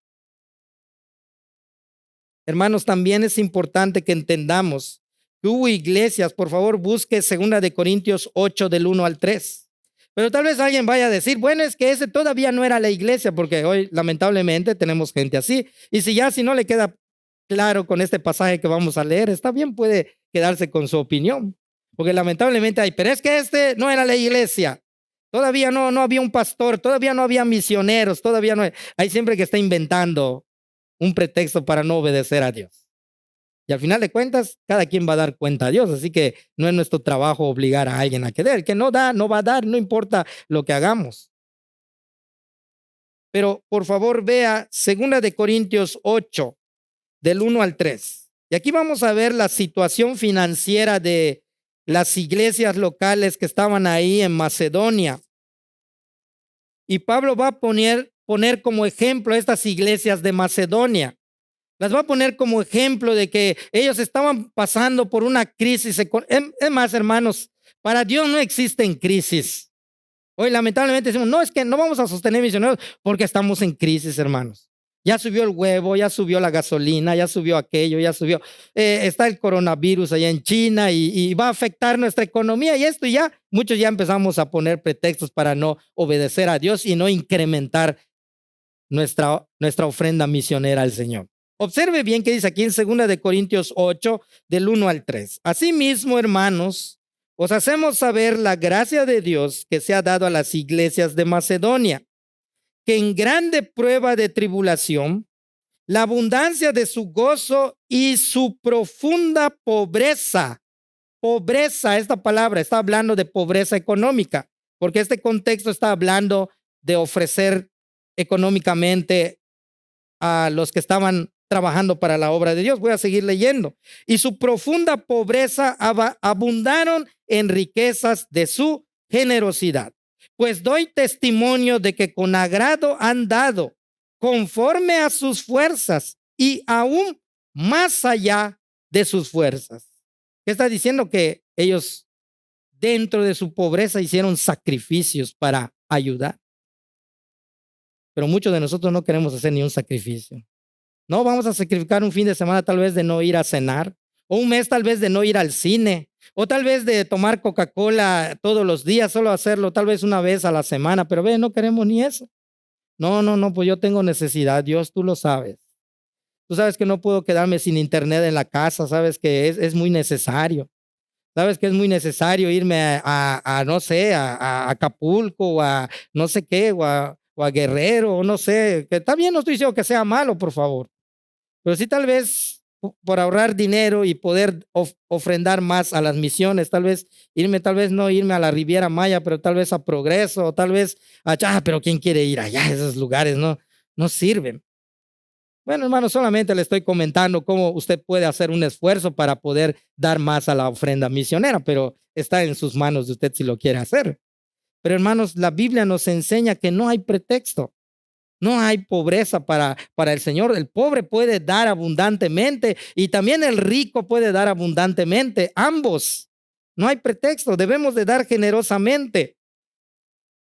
Hermanos, también es importante que entendamos que hubo iglesias. Por favor, busque 2 Corintios 8 del 1 al 3. Pero tal vez alguien vaya a decir: bueno, es que ese todavía no era la iglesia, porque hoy lamentablemente tenemos gente así. Y si no le queda claro con este pasaje que vamos a leer, está bien, puede quedarse con su opinión, porque lamentablemente pero es que este no era la iglesia. Todavía no había un pastor, todavía no había misioneros, todavía no hay siempre que está inventando un pretexto para no obedecer a Dios. Y al final de cuentas, cada quien va a dar cuenta a Dios, así que no es nuestro trabajo obligar a alguien a que dé. El que no da, no va a dar, no importa lo que hagamos. Pero por favor vea 2 Corintios 8, del 1 al 3. Y aquí vamos a ver la situación financiera de las iglesias locales que estaban ahí en Macedonia. Y Pablo va a poner como ejemplo a estas iglesias de Macedonia. Las va a poner como ejemplo de que ellos estaban pasando por una crisis. Es más, hermanos, para Dios no existen crisis. Hoy lamentablemente decimos: no, es que no vamos a sostener misioneros porque estamos en crisis, hermanos. Ya subió el huevo, ya subió la gasolina, ya subió aquello, ya subió. Está el coronavirus allá en China y va a afectar nuestra economía y esto, y ya muchos ya empezamos a poner pretextos para no obedecer a Dios y no incrementar nuestra ofrenda misionera al Señor. Observe bien que dice aquí en 2 Corintios 8, del 1 al 3. Asimismo, hermanos, os hacemos saber la gracia de Dios que se ha dado a las iglesias de Macedonia, que en grande prueba de tribulación, la abundancia de su gozo y su profunda pobreza. Pobreza, esta palabra está hablando de pobreza económica, porque este contexto está hablando de ofrecer económicamente a los que estaban trabajando para la obra de Dios. Voy a seguir leyendo. Y su profunda pobreza abundaron en riquezas de su generosidad. Pues doy testimonio de que con agrado han dado, conforme a sus fuerzas y aún más allá de sus fuerzas. ¿Qué está diciendo? Que ellos dentro de su pobreza hicieron sacrificios para ayudar. Pero muchos de nosotros no queremos hacer ni un sacrificio. No, vamos a sacrificar un fin de semana tal vez de no ir a cenar, o un mes tal vez de no ir al cine, o tal vez de tomar Coca-Cola todos los días, solo hacerlo tal vez una vez a la semana, pero no queremos ni eso. No, pues yo tengo necesidad, Dios, tú lo sabes. Tú sabes que no puedo quedarme sin internet en la casa, sabes que es muy necesario. Sabes que es muy necesario irme a no sé, a Acapulco o a no sé qué, o a Guerrero, o no sé, que está bien, no estoy diciendo que sea malo, por favor, pero sí tal vez por ahorrar dinero y poder ofrendar más a las misiones, tal vez irme, tal vez no irme a la Riviera Maya, pero tal vez a Progreso, o tal vez allá, pero ¿quién quiere ir allá? Esos lugares no sirven. Bueno, hermano, solamente le estoy comentando cómo usted puede hacer un esfuerzo para poder dar más a la ofrenda misionera, pero está en sus manos de usted si lo quiere hacer. Pero hermanos, la Biblia nos enseña que no hay pretexto. No hay pobreza para el Señor. El pobre puede dar abundantemente y también el rico puede dar abundantemente. Ambos. No hay pretexto. Debemos de dar generosamente.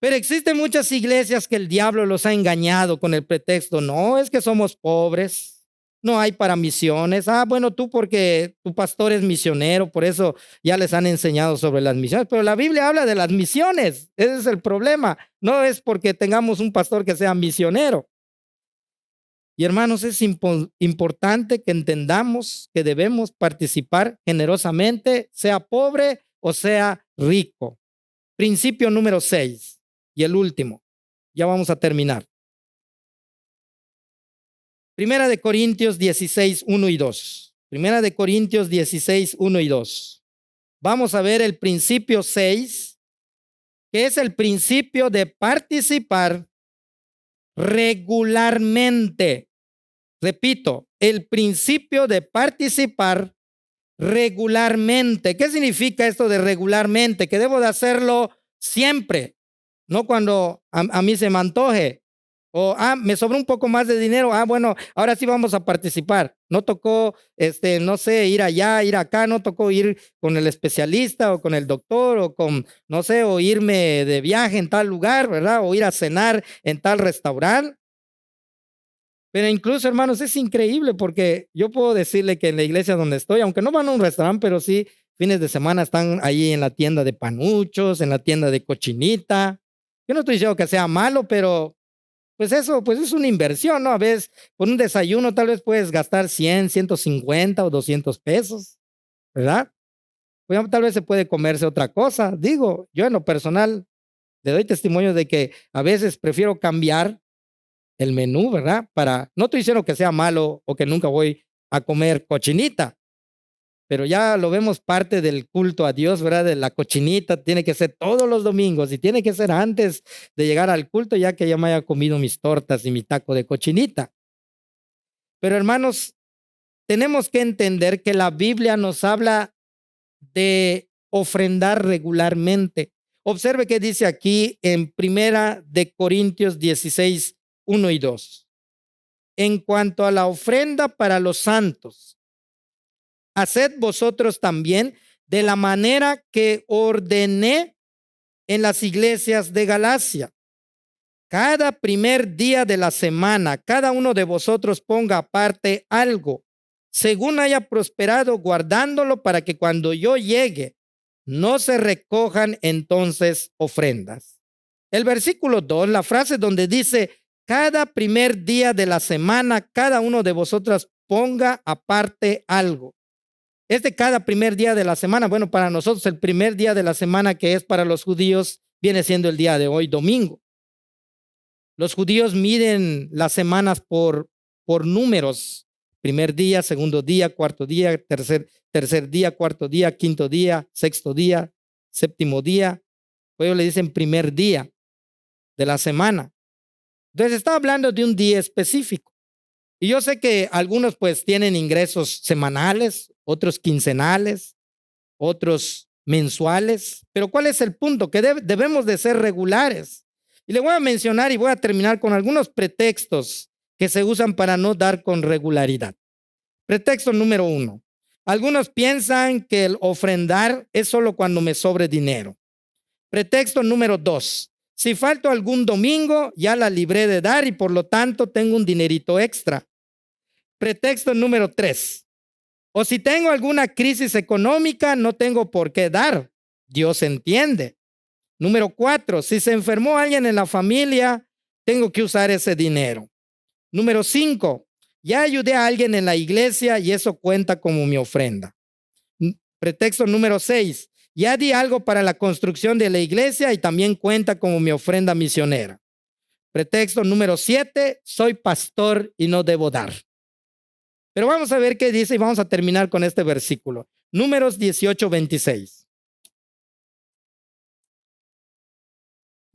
Pero existen muchas iglesias que el diablo los ha engañado con el pretexto, no, es que somos pobres, no hay para misiones. Ah, bueno, tú porque tu pastor es misionero, por eso ya les han enseñado sobre las misiones. Pero la Biblia habla de las misiones, ese es el problema. No es porque tengamos un pastor que sea misionero. Y hermanos, es importante que entendamos que debemos participar generosamente, sea pobre o sea rico. Principio número 6. Y el último, ya vamos a terminar. Primera de Corintios 16, 1 y 2. Primera de Corintios 16, 1 y 2. Vamos a ver el principio 6, que es el principio de participar regularmente. Repito, el principio de participar regularmente. ¿Qué significa esto de regularmente? Que debo de hacerlo siempre. No cuando a mí se me antoje. O, me sobró un poco más de dinero. Bueno, ahora sí vamos a participar. No tocó, no sé, ir allá, ir acá. No tocó ir con el especialista o con el doctor o con, no sé, o irme de viaje en tal lugar, ¿verdad? O ir a cenar en tal restaurante. Pero incluso, hermanos, es increíble porque yo puedo decirle que en la iglesia donde estoy, aunque no van a un restaurante, pero sí, fines de semana están ahí en la tienda de panuchos, en la tienda de cochinita. Yo no estoy diciendo que sea malo, pero pues eso, pues es una inversión, ¿no? A veces, por un desayuno tal vez puedes gastar 100, 150 o 200 pesos, ¿verdad? Pues tal vez se puede comerse otra cosa. Digo, yo en lo personal le doy testimonio de que a veces prefiero cambiar el menú, ¿verdad? No estoy diciendo que sea malo o que nunca voy a comer cochinita, pero ya lo vemos parte del culto a Dios, ¿verdad? De la cochinita tiene que ser todos los domingos y tiene que ser antes de llegar al culto, ya que ya me haya comido mis tortas y mi taco de cochinita. Pero hermanos, tenemos que entender que la Biblia nos habla de ofrendar regularmente. Observe que dice aquí en Primera de Corintios 16, 1 y 2. En cuanto a la ofrenda para los santos, haced vosotros también de la manera que ordené en las iglesias de Galacia. Cada primer día de la semana, cada uno de vosotros ponga aparte algo, según haya prosperado, guardándolo para que cuando yo llegue, no se recojan entonces ofrendas. El versículo 2, la frase donde dice, cada primer día de la semana, cada uno de vosotros ponga aparte algo. Cada primer día de la semana, bueno, para nosotros el primer día de la semana que es para los judíos viene siendo el día de hoy, domingo. Los judíos miden las semanas por números. Primer día, segundo día, cuarto día, tercer día, cuarto día, quinto día, sexto día, séptimo día. Ellos le dicen primer día de la semana. Entonces está hablando de un día específico. Y yo sé que algunos pues tienen ingresos semanales, otros quincenales, otros mensuales. Pero ¿cuál es el punto? Que debemos de ser regulares. Y le voy a mencionar y voy a terminar con algunos pretextos que se usan para no dar con regularidad. Pretexto número 1. Algunos piensan que el ofrendar es solo cuando me sobre dinero. Pretexto número 2. Si falto algún domingo, ya la libré de dar y por lo tanto tengo un dinerito extra. Pretexto número 3. O si tengo alguna crisis económica, no tengo por qué dar. Dios entiende. Número 4. Si se enfermó alguien en la familia, tengo que usar ese dinero. Número 5. Ya ayudé a alguien en la iglesia y eso cuenta como mi ofrenda. Pretexto número 6. Ya di algo para la construcción de la iglesia y también cuenta como mi ofrenda misionera. Pretexto número 7. Soy pastor y no debo dar. Pero vamos a ver qué dice y vamos a terminar con este versículo. Números 18:26.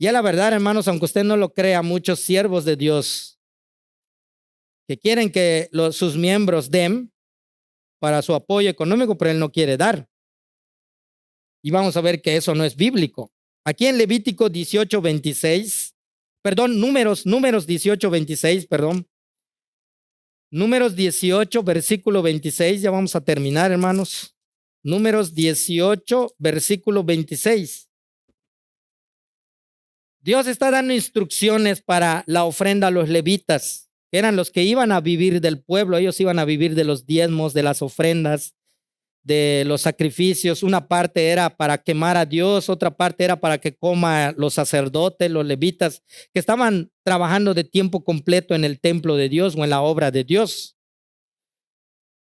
Ya la verdad, hermanos, aunque usted no lo crea, muchos siervos de Dios que quieren que sus miembros den para su apoyo económico, pero él no quiere dar. Y vamos a ver que eso no es bíblico. Aquí en Levítico 18:26, Números 18:26, Números 18, versículo 26, ya vamos a terminar, hermanos. Números 18, versículo 26. Dios está dando instrucciones para la ofrenda a los levitas, que eran los que iban a vivir del pueblo. Ellos iban a vivir de los diezmos, de las ofrendas, de los sacrificios. Una parte era para quemar a Dios, otra parte era para que coma los sacerdotes, los levitas, que estaban trabajando de tiempo completo en el templo de Dios o en la obra de Dios.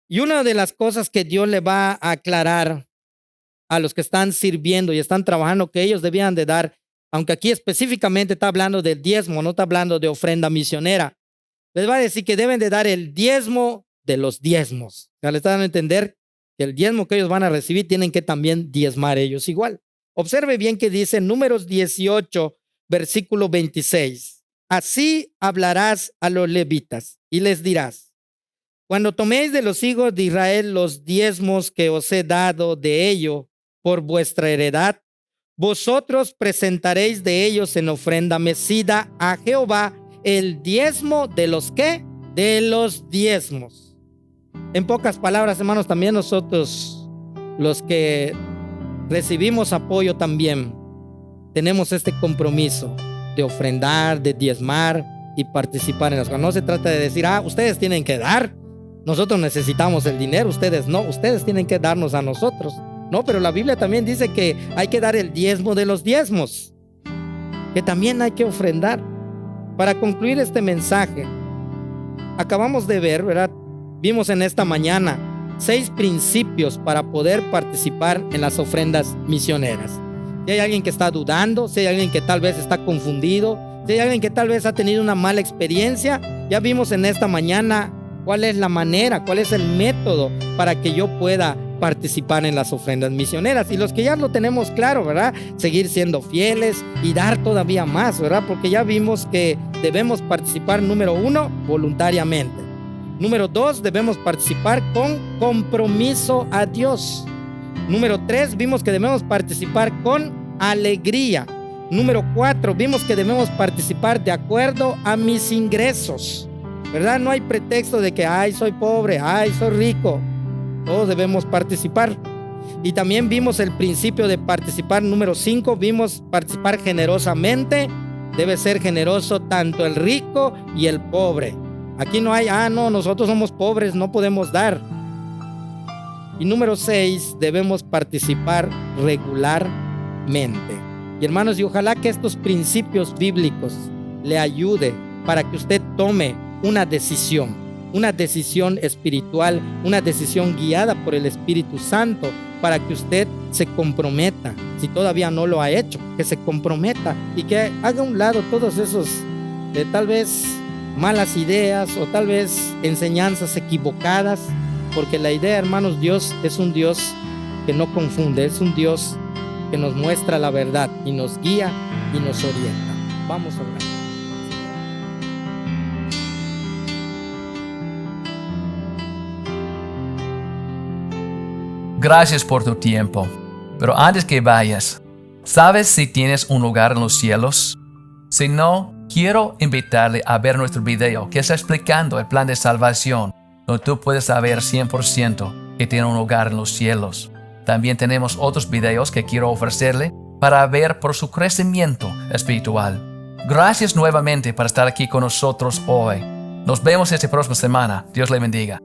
Y una de las cosas que Dios le va a aclarar a los que están sirviendo y están trabajando, que ellos debían de dar, aunque aquí específicamente está hablando del diezmo, no está hablando de ofrenda misionera, les va a decir que deben de dar el diezmo de los diezmos. O sea, les están a entender que el diezmo que ellos van a recibir tienen que también diezmar ellos igual. Observe bien que dice Números 18, versículo 26. Así hablarás a los levitas y les dirás: cuando toméis de los hijos de Israel los diezmos que os he dado de ello por vuestra heredad, vosotros presentaréis de ellos en ofrenda mecida a Jehová el diezmo de los ¿qué? De los diezmos. En pocas palabras, hermanos, también nosotros, los que recibimos apoyo también, tenemos este compromiso de ofrendar, de diezmar y participar en las cosas. No se trata de decir, ustedes tienen que dar, nosotros necesitamos el dinero, ustedes no, ustedes tienen que darnos a nosotros. No, pero la Biblia también dice que hay que dar el diezmo de los diezmos, que también hay que ofrendar. Para concluir este mensaje, acabamos de ver, ¿verdad? Vimos en esta mañana 6 principios para poder participar en las ofrendas misioneras. Si hay alguien que está dudando, si hay alguien que tal vez está confundido, si hay alguien que tal vez ha tenido una mala experiencia, ya vimos en esta mañana cuál es la manera, cuál es el método para que yo pueda participar en las ofrendas misioneras. Y los que ya lo tenemos claro, ¿verdad? Seguir siendo fieles y dar todavía más, ¿verdad? Porque ya vimos que debemos participar, número 1, voluntariamente. Número 2, debemos participar con compromiso a Dios. Número 3, vimos que debemos participar con alegría. Número 4, vimos que debemos participar de acuerdo a mis ingresos, ¿verdad? No hay pretexto de que, soy pobre, soy rico. Todos debemos participar. Y también vimos el principio de participar. Número 5, vimos participar generosamente. Debe ser generoso tanto el rico y el pobre. Aquí no hay, no, nosotros somos pobres, no podemos dar. Y número 6, debemos participar regularmente. Y hermanos, y ojalá que estos principios bíblicos le ayude para que usted tome una decisión espiritual, una decisión guiada por el Espíritu Santo, para que usted se comprometa. Si todavía no lo ha hecho, que se comprometa y que haga a un lado todos esos tal vez malas ideas o tal vez enseñanzas equivocadas, porque la idea, hermanos, Dios es un Dios que no confunde, es un Dios que nos muestra la verdad y nos guía y nos orienta. Vamos a orar. Gracias por tu tiempo. Pero antes que vayas, ¿sabes si tienes un lugar en los cielos? Si no, quiero invitarle a ver nuestro video que está explicando el plan de salvación, donde tú puedes saber 100% que tiene un lugar en los cielos. También tenemos otros videos que quiero ofrecerle para ver por su crecimiento espiritual. Gracias nuevamente por estar aquí con nosotros hoy. Nos vemos esta próxima semana. Dios le bendiga.